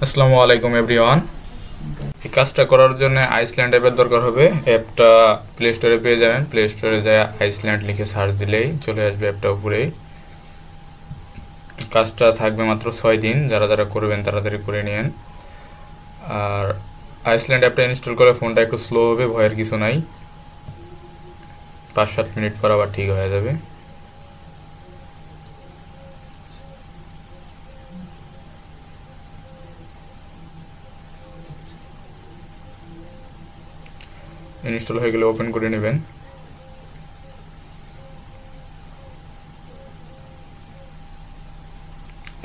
আসসালামু আলাইকুম এভরিওয়ান। এই কাজটা করার জন্য আইসল্যান্ড অ্যাপের দরকার হবে। অ্যাপটা প্লে স্টোরে পেয়ে যাবেন। প্লে স্টোরে যায় আইসল্যান্ড লিখে সার্চ দিলেই চলে আসবে অ্যাপটা উপরেই। কাজটা থাকবে মাত্র 6 দিন। যারা যারা করবেন তাড়াতাড়ি করে নিন। আর আইসল্যান্ড অ্যাপটা ইনস্টল করে ফোনটা একটু স্লো হবে, ভয়ের কিছু নাই। 5-7 মিনিট পর আবার ঠিক হয়ে যাবে। ইনস্টল হয়ে গেলে ওপেন করে নেবেন।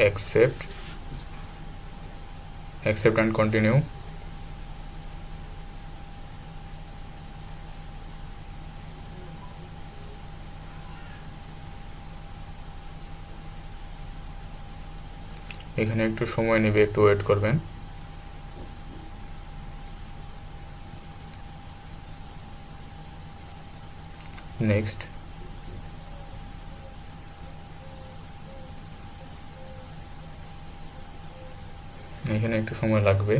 Accept accept and continue. এখানে একটু সময় নেবে, একটু ওয়েট করবেন। নেক্সট। এখানে একটু সময় লাগবে।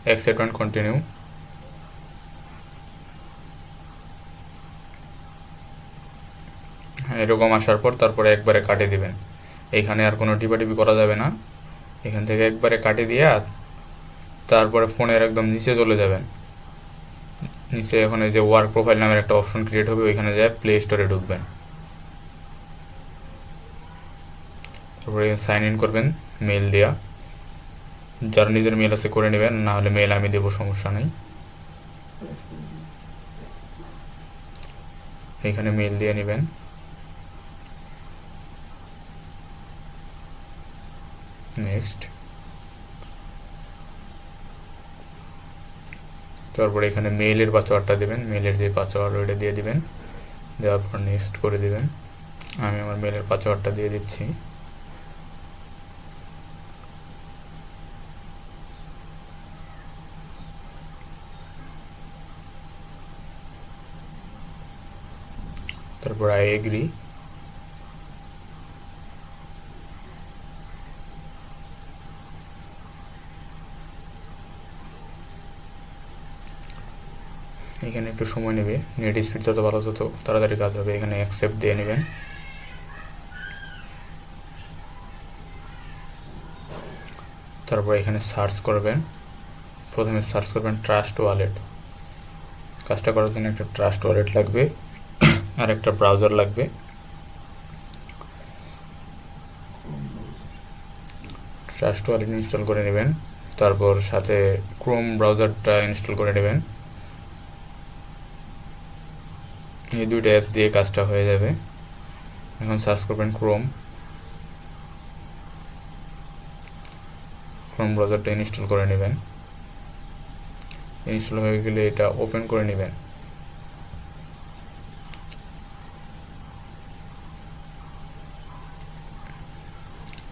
Accept and continue. এরকম আসার পর তারপরে একবারে কাটে দিবেন। এইখানে আর কোনো টিপাটিপি করা যাবে না। এখান থেকে একবারে কাটে দিয়ে তারপরে ফোনের একদম নিচে চলে যাবেন। নিচে এখন এই যে ওয়ার্ক প্রোফাইল নামের একটা অপশন ক্রিয়েট হবে, ওইখানে যায় প্লে স্টোরে ঢুকবেন। তারপরে সাইন ইন করবেন মেল দেওয়া। যার নিজের মেল আছে করে নেবেন, না হলে মেল আমি দেবো, সমস্যা নেই। এখানে মেল দিয়ে নেবেন। নেক্সট। তারপরে এখানে মেইলের পাসওয়ার্ডটা দেবেন। মেলের যে পাসওয়ার্ড ওইটা দিয়ে দিবেন। দেওয়ার পর নেক্সট করে দিবেন। আমি আমার মেলের পাসওয়ার্ডটা দিয়ে দিচ্ছি। তারপর আই এগ্রি। এখানে একটু সময় নেবে। নেট স্পিড যত ভালো তত তাড়াতাড়ি কাজ হবে। এখানে অ্যাকসেপ্ট দিয়ে নেবেন। তারপর এখানে সার্চ করবেন। প্রথমে সার্চ করবেন ট্রাস্ট ওয়ালেট। কাজটা করার জন্য একটা ট্রাস্ট ওয়ালেট লাগবে আর একটা ব্রাউজার লাগবে। ট্রাস্ট ওয়ালেট ইনস্টল করে নেবেন। তারপর সাথে ক্রোম ব্রাউজারটা ইনস্টল করে নেবেন। এই দুইটা অ্যাপস দিয়ে কাজটা হয়ে যাবে। এখন সার্চ করবেন ক্রোম ব্রাউজারটা ইনস্টল করে নেবেন। ইনস্টল হয়ে গেলে এটা ওপেন করে নেবেন।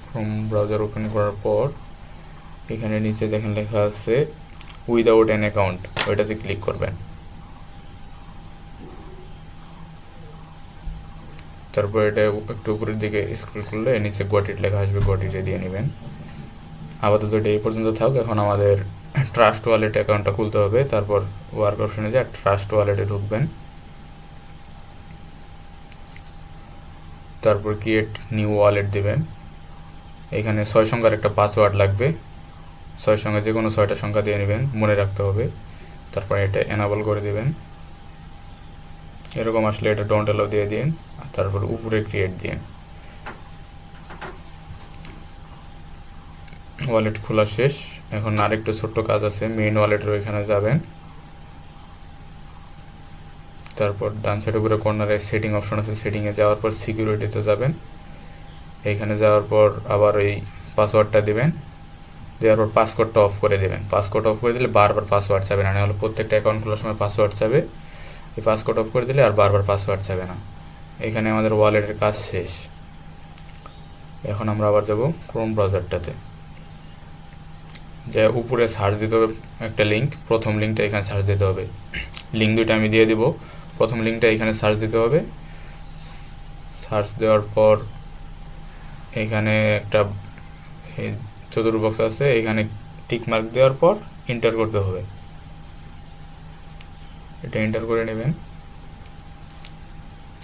ক্রোম ব্রাউজার ওপেন করার পর এখানে নিচে দেখেন লেখা আছে উইদাউট অ্যান অ্যাকাউন্ট, ওইটাতে ক্লিক করবেন। তারপর এটা একটু উপরের দিকে স্ক্রল করলে নিচে গট ইট লেখা আসবে, গট ইটে দিয়ে নেবেন। আপাতত এটা এই পর্যন্ত থাক। এখন আমাদের ট্রাস্ট ওয়ালেট অ্যাকাউন্টটা খুলতে হবে। তারপর ওয়ার্ক অপশনে যায় ট্রাস্ট ওয়ালেটে ঢুকবেন। তারপর ক্রিয়েট নিউ ওয়ালেট দেবেন। এখানে 6 সংখ্যার একটা পাসওয়ার্ড লাগবে। 6 সংখ্যা যে কোনো 6টা সংখ্যা দিয়ে নেবেন, মনে রাখতে হবে। তারপর এটা এনাবল করে দেবেন। এরকম আসলে এটা ডোন্ট অ্যালাউ দিয়ে দিন। তারপর উপরে ক্রিয়েট দিন। ওয়ালেট খোলা শেষ। এখন আরেকটু ছোট্ট কাজ আছে। মেইন ওয়ালেটের ওইখানে যাবেন। তারপর ডান সাইড উপরে কর্নারে সেটিং অপশন আছে, সেটিংয়ে যাওয়ার পর সিকিউরিটিতে যাবেন। এইখানে যাওয়ার পর আবার ওই পাসওয়ার্ডটা দেবেন। দেওয়ার পর পাসওয়ার্ডটা অফ করে দেবেন। পাসওয়ার্ড অফ করে দিলে বারবার পাসওয়ার্ড চাবে না, নাহলে প্রত্যেকটা অ্যাকাউন্ট খোলার সময় পাসওয়ার্ড চাবে। এই পাসওয়ার্ড অফ করে দিলে আর বারবার পাসওয়ার্ড চাবে না। এখানে আমাদের ওয়ালেটের কাজ শেষ। এখন আমরা আবার যাব ক্রোম ব্রাউজারটাতে। যে উপরে সার্চ দিতে হবে একটা লিঙ্ক, প্রথম লিঙ্কটা এখানে সার্চ দিতে হবে। লিঙ্ক দুটো আমি দিয়ে দিব। প্রথম লিঙ্কটা এখানে সার্চ দিতে হবে। সার্চ দেওয়ার পর এখানে একটা চতুর্বক্স আছে, এখানে টিক মার্ক দেওয়ার পর এন্টার করতে হবে। এটা এন্টার করে নেবেন।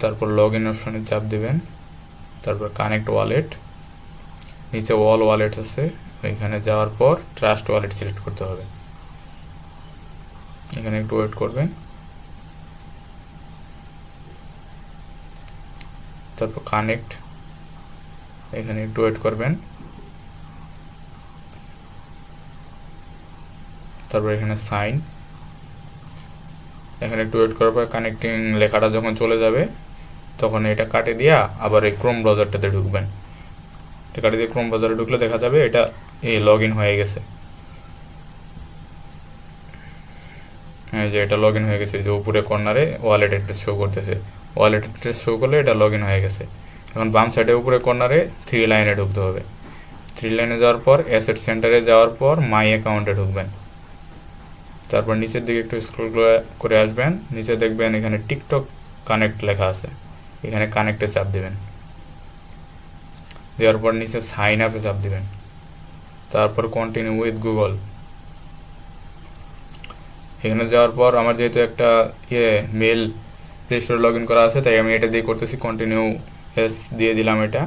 তারপর লগ ইন অপশনে চাপ দেবেন। তারপর কানেক্ট ওয়ালেট, নিচে অল ওয়ালেট আছে, এখানে যাওয়ার পর ট্রাস্ট ওয়ালেট সিলেক্ট করতে হবে। এখানে একটু ওয়েট করবেন। তারপর কানেক্ট, এখানে একটু ওয়েট করবেন। তারপর এখানে সাইন, এখানে একটু ওয়েট করার পর কানেক্টিং লেখাটা যখন চলে যাবে তখন এটা কাটে দিয়া আবার এই ক্রোম ব্রাউজারটাতে ঢুকবেন। এটা কাটে দিয়ে ক্রোম ব্রাউজারে ঢুকলে দেখা যাবে এটা লগ ইন হয়ে গেছে। যে এটা লগ ইন হয়ে গেছে, যে উপরে কর্নারে ওয়ালেট অ্যাড্রেস শো করতেছে, ওয়ালেট অ্যাড্রেস শো করলে এটা লগ ইন হয়ে গেছে। এখন বাম সাইডে উপরে কর্নারে 3 লাইনে ঢুকতে হবে। 3 লাইনে যাওয়ার পর অ্যাসেট সেন্টারে যাওয়ার পর মাই অ্যাকাউন্টে ঢুকবেন। তারপর নিচের দিকে একটু স্ক্রল করে আসবেন, নিচে দেখবেন এখানে টিকটক কানেক্ট লেখা আছে, এখানে কানেক্টে চাপ দিবেন। দেওয়ার পর নিচে সাইন আপে চাপ দিবেন। তারপর কন্টিনিউ উইথ গুগল, এখানে যাওয়ার পর আমার যেহেতু একটা মেল প্লে স্টোরে লগ ইন করা আছে তাই আমি এটা দিয়ে করতেছি, কন্টিনিউ এস দিয়ে দিলাম। এটা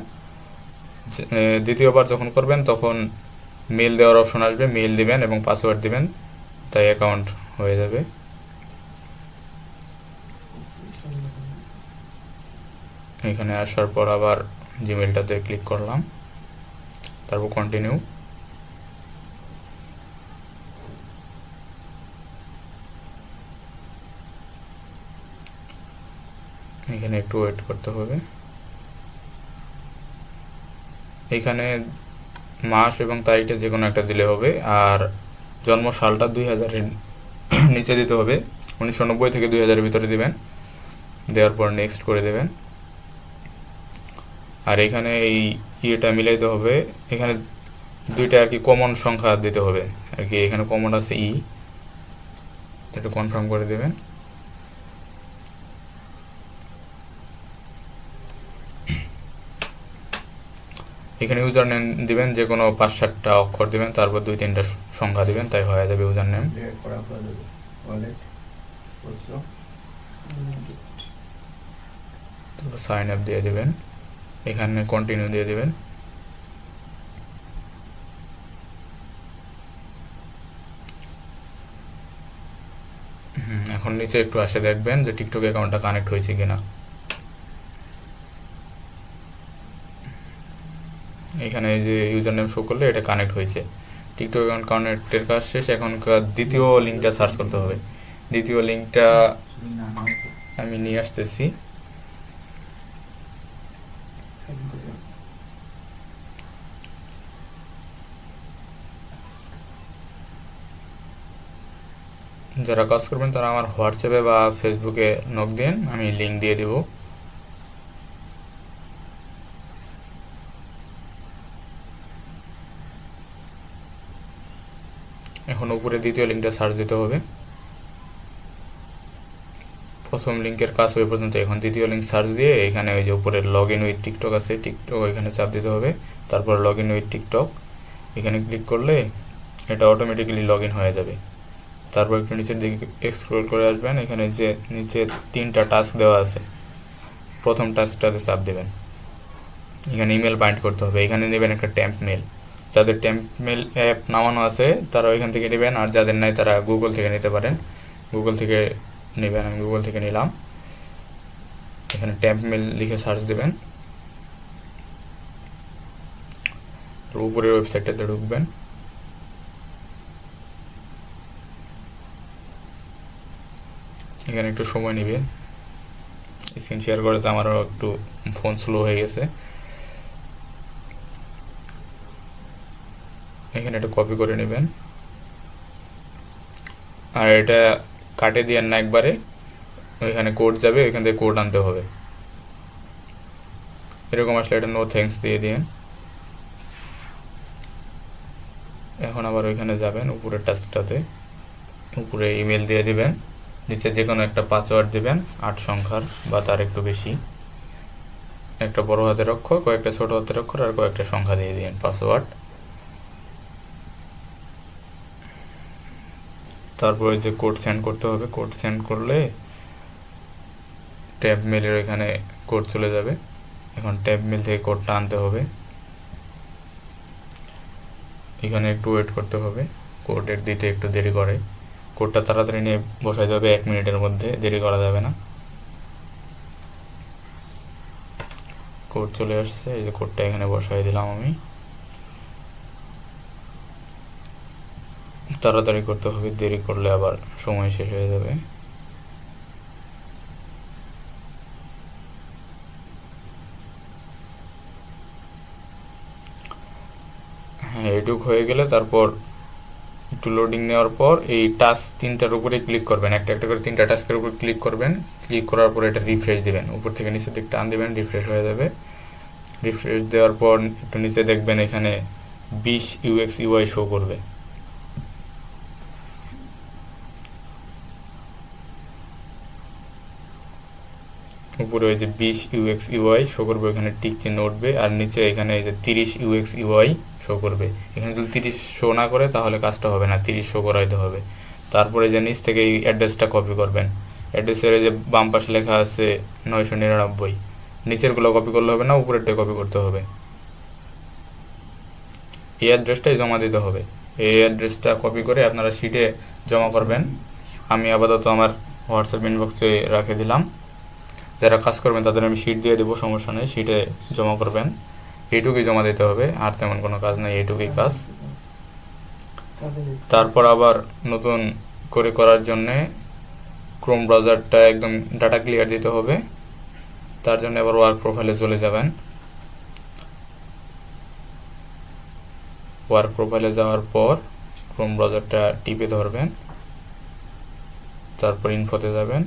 দ্বিতীয়বার যখন করবেন তখন মেল দেওয়ার অপশন আসবে, মেল দিবেন এবং পাসওয়ার্ড দিবেন, তাই অ্যাকাউন্ট হয়ে যাবে। এখানে আসার পর আবার জিমেলটাতে ক্লিক করলাম, তারপর কন্টিনিউ। এখানে একটু ওয়েট করতে হবে। এখানে মাস এবং তারিখটা যে কোনো একটা দিলে হবে, আর জন্ম সালটা 2000-এর নিচে দিতে হবে, 1990 থেকে 2000-এর ভিতরে দিবেন। দেওয়ার পর নেক্সট করে দেবেন। আর এখানে এই ইয়েটা মিলাইতে হবে, এখানে দুইটা আর কি কমন সংখ্যা দিতে হবে আর কি, এখানে কমন আছে এটা কনফার্ম করে দেবেন। এখানে ইউজার নেম দিবেন, যে কোনো 5-7টা অক্ষর দিবেন, তারপর 2-3টা সংখ্যা দিবেন, তাই হয়ে যাবে ইউজার নেম। তারপর সাইন আপ দিয়ে দেবেন, এখানে কন্টিনিউ দিয়ে দেবেন। এখন নিচে একটু আসে দেখবেন যে টিকটক অ্যাকাউন্টটা কানেক্ট হয়েছে কিনা। এখানে যে ইউজার নেম শো করলে এটা কানেক্ট হয়েছে। টিকটক অ্যাকাউন্ট কানেক্টের কাজ শেষ। এখন দ্বিতীয় লিঙ্কটা সার্চ করতে হবে। দ্বিতীয় লিঙ্কটা আমি নিয়ে আসতেছি। যারা কাজ করবেন তারা আমার হোয়াটসঅ্যাপে বা ফেসবুকে নক দিন, আমি লিঙ্ক দিয়ে দেব। এখন উপরে দ্বিতীয় লিঙ্কটা সার্চ দিতে হবে। প্রথম লিঙ্কের কাজ হয়ে পর্যন্ত, এখন দ্বিতীয় লিঙ্ক সার্চ দিয়ে এখানে ওই যে উপরে লগ ইন উইথ টিকটক আছে, টিকটক এখানে চাপ দিতে হবে। তারপর লগ ইন উইথ টিকটক এখানে ক্লিক করলে এটা অটোমেটিক্যালি লগ ইন হয়ে যাবে। তারপর একটু নিচের দিকে স্ক্রল করে আসবেন, এখানে যে নিচে 3টা টাস্ক দেওয়া আছে, প্রথম টাস্কটাতে চাপ দেবেন। এখানে ইমেল বাইন্ড করতে হবে, এখানে নেবেন একটা ট্যাম্প মেল। যাদের ট্যাম্প মেল অ্যাপ নামানো আছে তারা ওইখান থেকে নেবেন, আর যাদের নাই তারা গুগল থেকে নিতে পারেন। গুগল থেকে নেবেন, আমি গুগল থেকে নিলাম। এখানে ট্যাম্প মেল লিখে সার্চ দেবেন, উপরের ওয়েবসাইটটাতে ঢুকবেন। এখানে একটু সময় নেবে, স্ক্রিন শেয়ার করতে আমারও একটু ফোন স্লো হয়ে গেছে। এখানে একটু কপি করে নেবেন, আর এটা কাটে দিয়ে না একবারে, ওইখানে কোড যাবে, ওইখান থেকে কোড আনতে হবে। এরকম আসলে এটা নো থ্যাঙ্কস দিয়ে দিন। এখন আবার ওইখানে যাবেন, উপরের টাস্কটাতে উপরে ইমেল দিয়ে দিবেন, নিচে যে কোনো একটা পাসওয়ার্ড দিবেন 8 সংখ্যার বা তার একটু বেশি, একটা বড় হাতের অক্ষর, কয়েকটা ছোট হাতের অক্ষর আর কয়েকটা সংখ্যা দিয়ে দিন পাসওয়ার্ড। তারপরে যে কোড সেন্ড করতে হবে, কোড সেন্ড করলে ট্যাব মেলের এখানে কোড চলে যাবে। এখন ট্যাব মেল থেকে কোডটা আনতে হবে, এখানে একটু ওয়েট করতে হবে, কোডের দিতে একটু দেরি করে। কোডটা তাড়াতাড়ি নিয়ে বসাই দেবে 1 মিনিটের মধ্যে, দেরি করা যাবে না। কোড চলে আসছে, এই যে কোডটা এখানে বসাই দিলাম আমি। তাড়াতাড়ি করতে হবে, দেরি করলে আবার সময় শেষ হয়ে যাবে। হ্যাঁ, এটুক হয়ে গেলে তারপর একটু লোডিং নেওয়ার পর এই টাস্ক 3টার উপরে ক্লিক করবেন, একটা একটা করে 3টা টাস্কের উপর ক্লিক করবেন। ক্লিক করার পর এটা রিফ্রেশ দিবেন, উপর থেকে নিচের দিক টান দিবেন, রিফ্রেশ হয়ে যাবে। রিফ্রেশ দেওয়ার পর একটু নিচে দেখবেন এখানে 20 UX UI শো করবে। উপরে ওই যে 20 UX UI শো করবে, এখানে টিক চিহ্ন উঠবে, আর নিচে এখানে এই যে 30 UX UI শো করবে। এখানে যদি 30 শো না করে তাহলে কাজটা হবে না, 30 শো করাইতে হবে। তারপরে যে নিচ থেকে এই অ্যাড্রেসটা কপি করবেন, অ্যাড্রেসের যে বাম পাশে লেখা আছে 999, নিচেরগুলো কপি করলে হবে না, উপরেরটা কপি করতে হবে। এই অ্যাড্রেসটাই জমা দিতে হবে। এই অ্যাড্রেসটা কপি করে আপনারা শিটে জমা করবেন। আমি আপাতত আমার হোয়াটসঅ্যাপ ইনবক্সে রেখে দিলাম, যারা কাজ করবেন তাদের আমি শিট দিয়ে দেবো, সমস্যা নেই, শিটে জমা করবেন। এইটুকুই জমা দিতে হবে, আর তেমন কোনো কাজ নেই, এইটুকুই কাজ। তারপর আবার নতুন করে করার জন্যে ক্রোম ব্রাউজারটা একদম ডাটা ক্লিয়ার দিতে হবে। তার জন্য আবার ওয়ার্ক প্রোফাইলে চলে যাবেন। ওয়ার্ক প্রোফাইলে যাওয়ার পর ক্রোম ব্রাউজারটা টিপে ধরবেন, তারপর ইনফোতে যাবেন।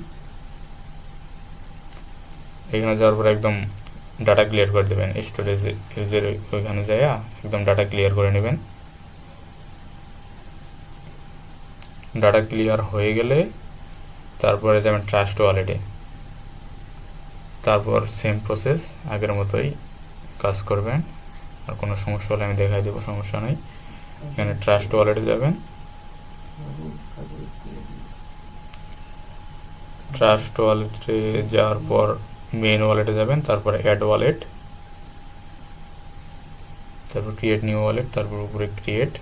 এখানে যাওয়ার পর একদম ডাটা ক্লিয়ার করে দেবেন, স্টোরেজের ওইখানে যাইয়া একদম ডাটা ক্লিয়ার করে নেবেন। ডাটা ক্লিয়ার হয়ে গেলে তারপরে যাবেন ট্রাস্ট ওয়ালেটে, তারপর সেম প্রসেস আগের মতোই কাজ করবেন। আর কোনো সমস্যা হলে আমি দেখাই দেবো, সমস্যা নেই। এখানে ট্রাস্ট ওয়ালেটে যাবেন, ট্রাস্ট ওয়ালেটে যাওয়ার পর মেইন ওয়ালেটে যাবেন, তারপর অ্যাড ওয়ালেট, তারপর ক্রিয়েট নিউ ওয়ালেট, তারপর উপরে ক্রিয়েট।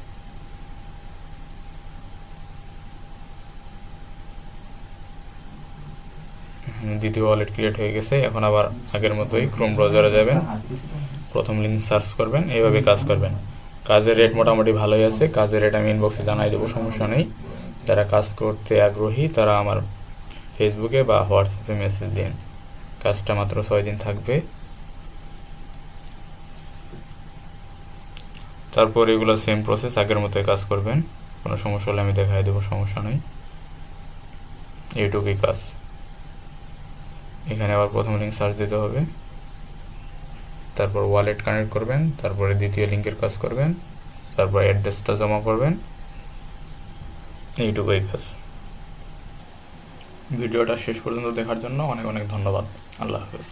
দ্বিতীয় ওয়ালেট ক্রিয়েট হয়ে গেছে। এখন আবার আগের মতোই ক্রোম ব্রাউজারে যাবেন, প্রথম লিঙ্ক সার্চ করবেন, এইভাবে কাজ করবেন। কাজের রেট মোটামুটি ভালোই আছে, কাজের রেট আমি ইনবক্সে জানাই দেবো, সমস্যা নেই। যারা কাজ করতে আগ্রহী তারা আমার ফেসবুকে বা হোয়াটসঅ্যাপে মেসেজ দিন। কাজটা মাত্র 6 দিন থাকবে। তারপর এগুলো সেম প্রসেস আগের মতোই কাজ করবেন, কোনো সমস্যা হলে আমি দেখাই দেবো, সমস্যা নেই। এইটুকুই কাজ। এখানে আবার প্রথম লিঙ্ক সার্চ দিতে হবে, তারপর ওয়ালেট কানেক্ট করবেন, তারপরে দ্বিতীয় লিঙ্কের কাজ করবেন, তারপর অ্যাড্রেসটা জমা করবেন। এইটুকুই কাজ। ভিডিওটা শেষ পর্যন্ত দেখার জন্য অনেক অনেক ধন্যবাদ। আল্লাহ হাফেজ।